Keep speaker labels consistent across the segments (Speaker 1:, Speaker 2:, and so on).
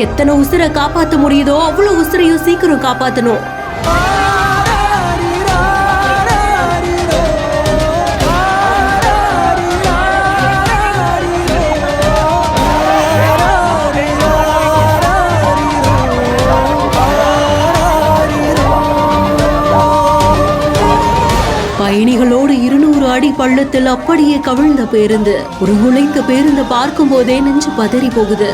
Speaker 1: எத்தனை உசுரை காப்பாத்த முடியுதோ அவ்வளவு உசுரையும் சீக்கிரம் காப்பாத்தணும். பயணிகளோடு 200 அடி பள்ளத்தில் அப்படியே கவிழ்ந்த பேருந்து. உருகுலைந்த பேருந்து பார்க்கும் போதே நெஞ்சு பதறி போகுது.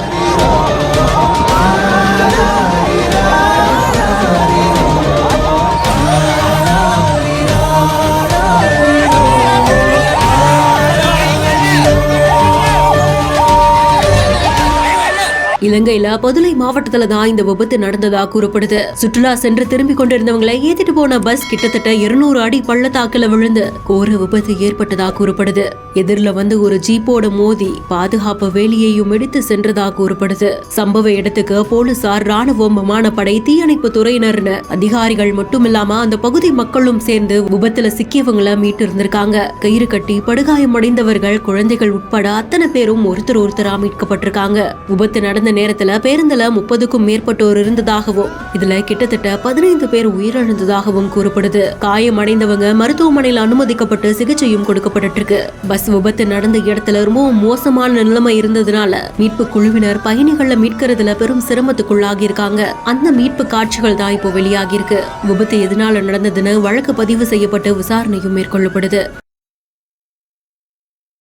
Speaker 1: இலங்கையில பதுளை மாவட்டத்துல தான் இந்த விபத்து நடந்ததா கூறப்படுது. சுற்றுலா சென்று திரும்பி கொண்டிருந்தவங்களை ஏத்திட்டு போன பஸ் கிட்டத்தட்ட 200 அடி பள்ளத்தாக்குல விழுந்து கோர விபத்து ஏற்பட்டதா கூறப்படுது. எதிரில வந்து ஒரு ஜீப்போட மோதி பாதுகாப்பு வேலியையும் எடுத்து சென்றதா கூறப்படுது. சம்பவ இடத்துக்கு போலீசார், ராணுவம், விமானப்படை, தீயணைப்பு துறையினர்னு அதிகாரிகள் மட்டுமில்லாம அந்த பகுதி மக்களும் சேர்ந்து விபத்துல சிக்கியவங்களை மீட்டு இருந்திருக்காங்க. கயிறு கட்டி படுகாயம் அடைந்தவர்கள், குழந்தைகள் உட்பட அத்தனை பேரும் ஒருத்தரா மீட்கப்பட்டிருக்காங்க. விபத்து நடந்த நேரத்துல பேருந்துல 30க்கும் மேற்பட்டோர் இருந்ததாகவும் இதுல கிட்டத்தட்ட 15 பேர் உயிரிழந்ததாகவும் கூறப்படுது. காயமடைந்தவங்க மருத்துவமனையில் அனுமதிக்கப்பட்டு சிகிச்சையும் கொடுக்கப்பட்டு இருக்கு. பஸ் விபத்து நடந்த இடத்துல ரொம்பவும் மோசமான நிலைமை இருந்ததுனால மீட்பு குழுவினர் பயணிகளை மீட்கிறதுல பெரும் சிரமத்துக்குள்ளாகி இருக்காங்க. அந்த மீட்பு காட்சிகள் தான் இப்போ வெளியாகி இருக்கு. விபத்து எதனால நடந்ததுன்னு வழக்கு பதிவு செய்யப்பட்டு விசாரணையும் மேற்கொள்ளப்படுது.